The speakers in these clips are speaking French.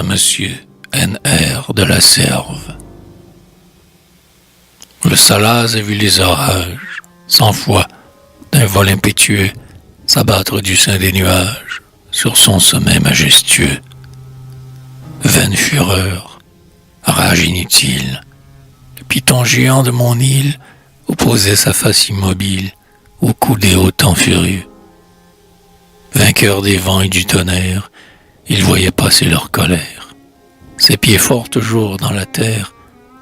à Monsieur N.R. de la Serve. Le Salaz a vu les orages, 100 fois, d'un vol impétueux, s'abattre du sein des nuages, sur son sommet majestueux. Vaine fureur, rage inutile, le python géant de mon île opposait sa face immobile au coup des hauts temps furieux. Vainqueur des vents et du tonnerre, il voyait passer leur colère. Ses pieds forts toujours dans la terre,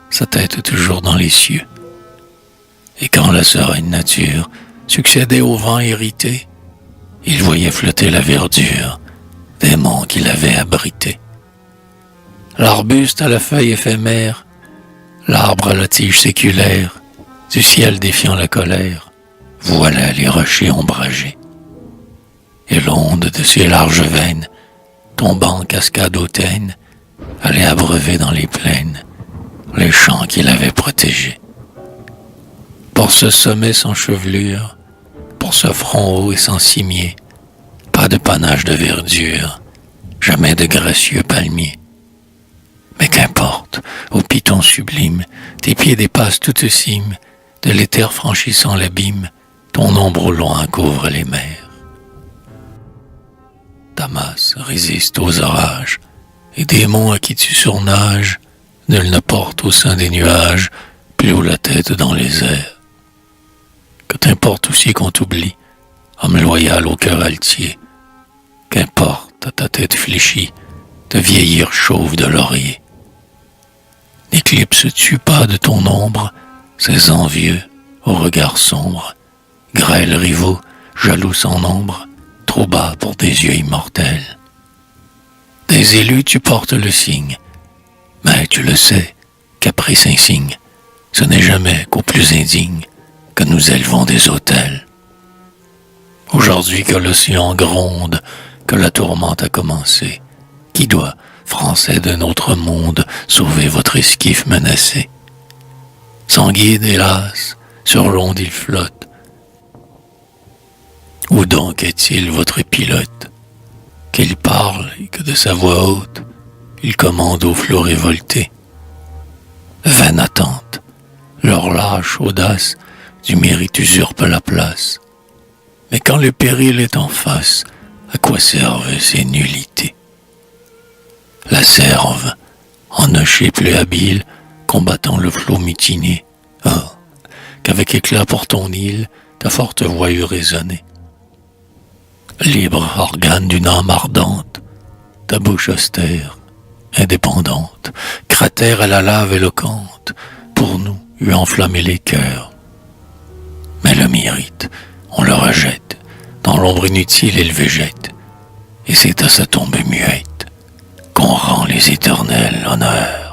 sa tête toujours dans les cieux. Et quand la sereine nature succédait au vent irrité, il voyait flotter la verdure des monts qu'il avait abrités. L'arbuste à la feuille éphémère, l'arbre à la tige séculaire, du ciel défiant la colère, voilà les rochers ombragés. Et l'onde de ses larges veines, tombant en cascade hautaine, allait abreuver dans les plaines les champs qu'il avait protégés. Pour ce sommet sans chevelure, pour ce front haut et sans cimier, pas de panache de verdure, jamais de gracieux palmiers. Mais qu'importe, ô python sublime, tes pieds dépassent toute cime, de l'éther franchissant l'abîme, ton ombre au loin couvre les mers. Ta masse résiste aux orages, et des monts à qui tu surnages, nul ne porte au sein des nuages plus haut la tête dans les airs. Que t'importe aussi qu'on t'oublie, homme loyal au cœur altier, qu'importe à ta tête fléchie de vieillir chauve de laurier. N'éclipses-tu pas de ton ombre ces envieux au regard sombre, grêles rivaux, jaloux sans nombre, trop bas pour des yeux immortels? Des élus tu portes le signe, mais tu le sais, caprice insigne, ce n'est jamais qu'aux plus indignes que nous élevons des autels. Aujourd'hui que l'océan gronde, que la tourmente a commencé, qui doit, Français d'un autre monde, sauver votre esquif menacé? Sans guide, hélas, sur l'onde il flotte. Où donc est-il votre pilote? Qu'il parle et que de sa voix haute, il commande aux flots révoltés. Vaine attente, leur lâche audace du mérite usurpe la place. Mais quand le péril est en face, à quoi servent ces nullités? La Serve, ennochée plus habile, combattant le flot mutiné, oh, qu'avec éclat pour ton île, ta forte voix eût résonné. Libre organe d'une âme ardente, ta bouche austère, indépendante, cratère à la lave éloquente, pour nous eût enflammé les cœurs. Mais le mérite, on le rejette, dans l'ombre inutile il végète, et c'est à sa tombe muette qu'on rend les éternels honneurs.